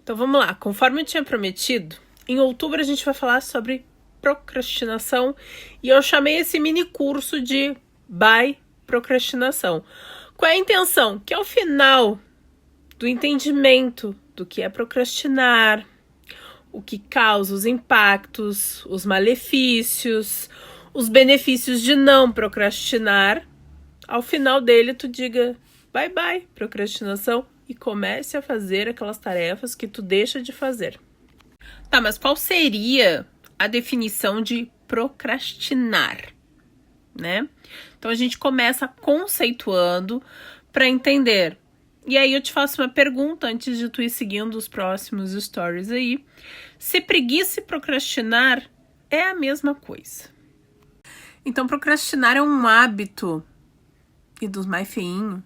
Então vamos lá, conforme eu tinha prometido, em outubro a gente vai falar sobre procrastinação e eu chamei esse mini curso de By Procrastinação. Qual é a intenção? Que ao final do entendimento do que é procrastinar, o que causa os impactos, os malefícios, os benefícios de não procrastinar, ao final dele tu diga bye bye procrastinação e comece a fazer aquelas tarefas que tu deixa de fazer. Tá, mas qual seria a definição de procrastinar, né? Então a gente começa conceituando para entender. E aí eu te faço uma pergunta antes de tu ir seguindo os próximos stories aí. Se preguiça e procrastinar é a mesma coisa. Então procrastinar é um hábito, e dos mais feinhos,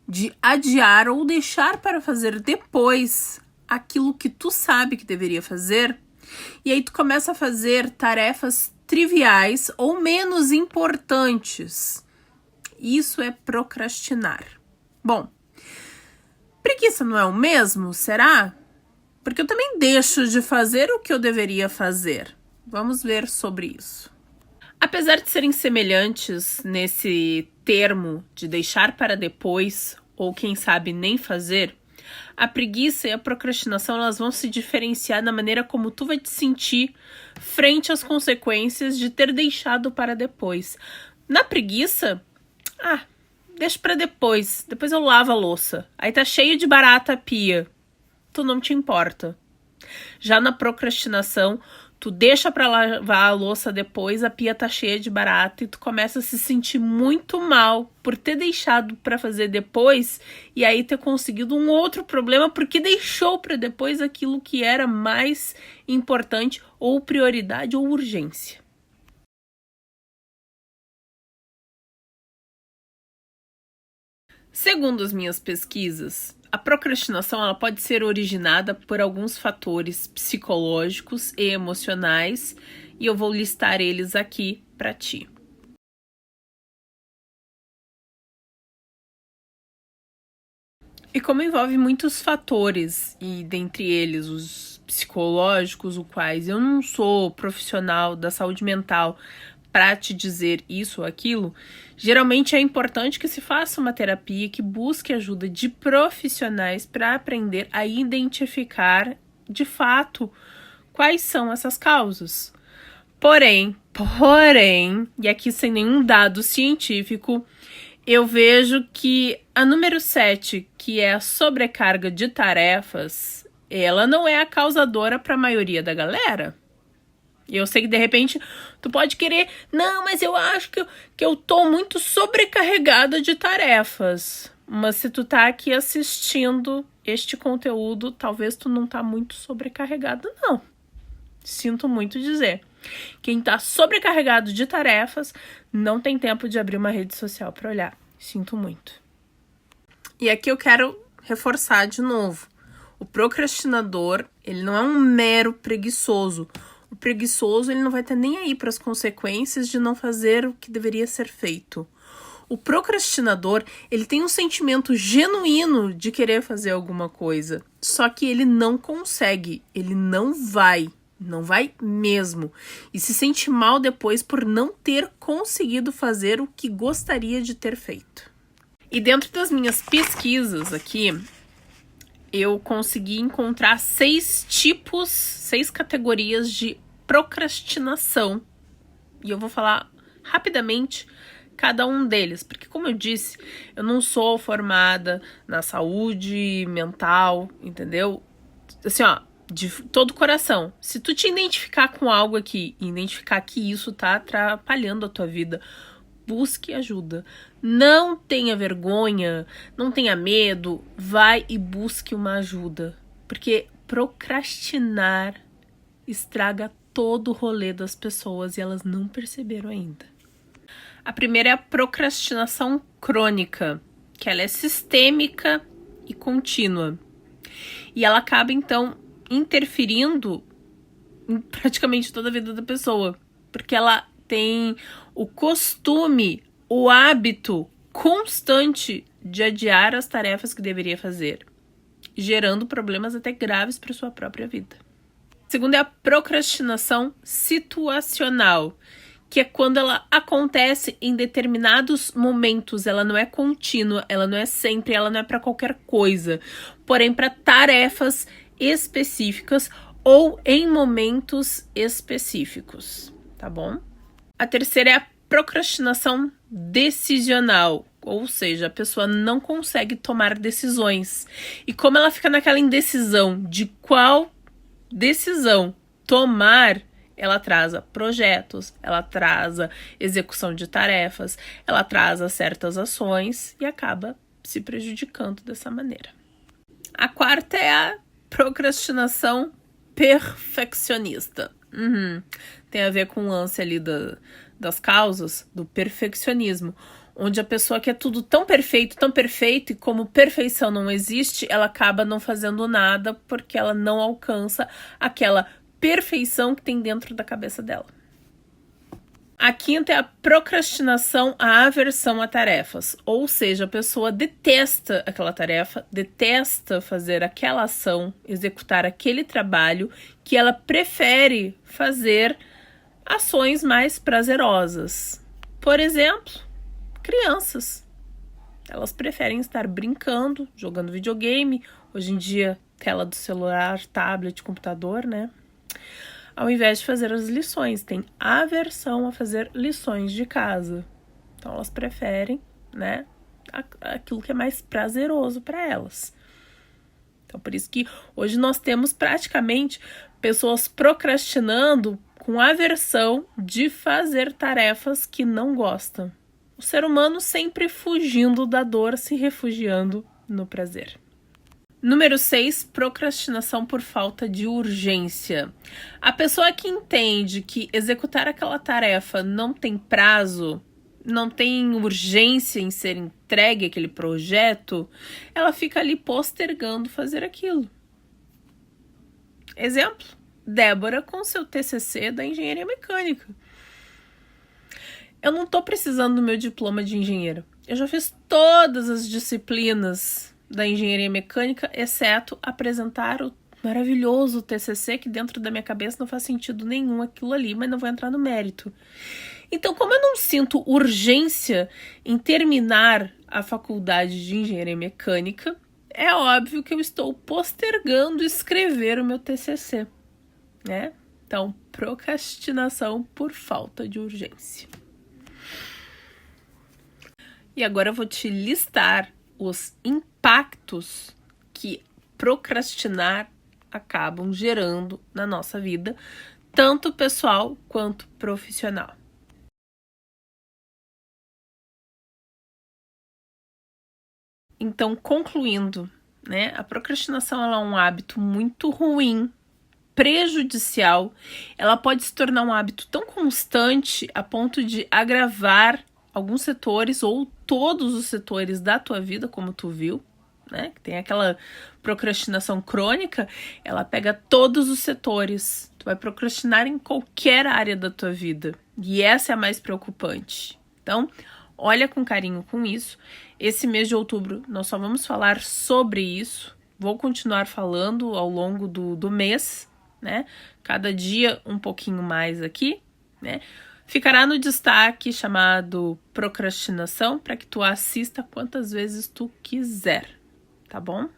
de adiar ou deixar para fazer depois aquilo que tu sabe que deveria fazer. E aí tu começa a fazer tarefas triviais ou menos importantes. Isso é procrastinar. Bom, preguiça não é o mesmo, será? Porque eu também deixo de fazer o que eu deveria fazer. Vamos ver sobre isso. Apesar de serem semelhantes nesse termo de deixar para depois, ou quem sabe nem fazer, a preguiça e a procrastinação elas vão se diferenciar na maneira como tu vai te sentir frente às consequências de ter deixado para depois. Na preguiça, deixa para depois eu lavo a louça. Aí tá cheio de barata a pia. Tu não te importa. Já na procrastinação, tu deixa pra lavar a louça depois, a pia tá cheia de barata e tu começa a se sentir muito mal por ter deixado pra fazer depois e aí ter conseguido um outro problema porque deixou pra depois aquilo que era mais importante ou prioridade ou urgência. Segundo as minhas pesquisas, a procrastinação ela pode ser originada por alguns fatores psicológicos e emocionais, e eu vou listar eles aqui para ti. E como envolve muitos fatores, e dentre eles os psicológicos, os quais eu não sou profissional da saúde mental para te dizer isso ou aquilo, geralmente é importante que se faça uma terapia que busque ajuda de profissionais para aprender a identificar de fato quais são essas causas. Porém, e aqui sem nenhum dado científico, eu vejo que a número 7, que é a sobrecarga de tarefas, ela não é a causadora para a maioria da galera. Eu sei que de repente tu pode querer, não, mas eu acho que eu tô muito sobrecarregada de tarefas. Mas se tu tá aqui assistindo este conteúdo, talvez tu não tá muito sobrecarregado, não. Sinto muito dizer. Quem tá sobrecarregado de tarefas não tem tempo de abrir uma rede social para olhar. Sinto muito. E aqui eu quero reforçar de novo. O procrastinador, ele não é um mero preguiçoso. O preguiçoso, ele não vai estar nem aí para as consequências de não fazer o que deveria ser feito. O procrastinador, ele tem um sentimento genuíno de querer fazer alguma coisa, só que ele não consegue, ele não vai mesmo. E se sente mal depois por não ter conseguido fazer o que gostaria de ter feito. E dentro das minhas pesquisas aqui, eu consegui encontrar 6 categorias de procrastinação. E eu vou falar rapidamente cada um deles, porque como eu disse, eu não sou formada na saúde mental, entendeu? Assim, de todo o coração. Se tu te identificar com algo aqui e identificar que isso tá atrapalhando a tua vida, busque ajuda. Não tenha vergonha, não tenha medo, vai e busque uma ajuda. Porque procrastinar estraga todo o rolê das pessoas e elas não perceberam ainda. A primeira é a procrastinação crônica, que ela é sistêmica e contínua. E ela acaba, então, interferindo em praticamente toda a vida da pessoa. Porque ela tem o costume, o hábito constante de adiar as tarefas que deveria fazer. gerando problemas até graves para sua própria vida. Segundo é a procrastinação situacional, que é quando ela acontece em determinados momentos, ela não é contínua, ela não é sempre, ela não é para qualquer coisa, porém para tarefas específicas ou em momentos específicos, tá bom? A terceira é a procrastinação decisional, ou seja, a pessoa não consegue tomar decisões. E como ela fica naquela indecisão de qual decisão tomar, ela atrasa projetos, ela atrasa execução de tarefas, ela atrasa certas ações e acaba se prejudicando dessa maneira. A quarta é a procrastinação perfeccionista. Tem a ver com o lance ali das causas do perfeccionismo, onde a pessoa quer tudo tão perfeito, e como perfeição não existe, ela acaba não fazendo nada porque ela não alcança aquela perfeição que tem dentro da cabeça dela. A quinta é a procrastinação, a aversão a tarefas, ou seja, a pessoa detesta aquela tarefa, detesta fazer aquela ação, executar aquele trabalho, que ela prefere fazer ações mais prazerosas. Por exemplo, crianças. Elas preferem estar brincando, jogando videogame, hoje em dia tela do celular, tablet, computador, né? Ao invés de fazer as lições, tem aversão a fazer lições de casa. Então elas preferem, né, aquilo que é mais prazeroso para elas. Então por isso que hoje nós temos praticamente pessoas procrastinando com aversão de fazer tarefas que não gostam. O ser humano sempre fugindo da dor, se refugiando no prazer. Número 6, procrastinação por falta de urgência. A pessoa que entende que executar aquela tarefa não tem prazo, não tem urgência em ser entregue aquele projeto, ela fica ali postergando fazer aquilo. Exemplo, Débora com seu TCC da engenharia mecânica. Eu não estou precisando do meu diploma de engenheira. Eu já fiz todas as disciplinas da engenharia mecânica, exceto apresentar o maravilhoso TCC, que dentro da minha cabeça não faz sentido nenhum aquilo ali, mas não vou entrar no mérito. Então, como eu não sinto urgência em terminar a faculdade de engenharia mecânica, é óbvio que eu estou postergando escrever o meu TCC, né? Então, procrastinação por falta de urgência. E agora eu vou te listar os impactos que procrastinar acabam gerando na nossa vida, tanto pessoal quanto profissional. Então, concluindo, né, a procrastinação ela é um hábito muito ruim, prejudicial. Ela pode se tornar um hábito tão constante a ponto de agravar alguns setores ou todos os setores da tua vida, como tu viu, né? Tem aquela procrastinação crônica, ela pega todos os setores. Tu vai procrastinar em qualquer área da tua vida. E essa é a mais preocupante. Então, olha com carinho com isso. Esse mês de outubro, nós só vamos falar sobre isso. Vou continuar falando ao longo do mês, né? Cada dia um pouquinho mais aqui, né? Ficará no destaque chamado procrastinação para que tu assista quantas vezes tu quiser, tá bom?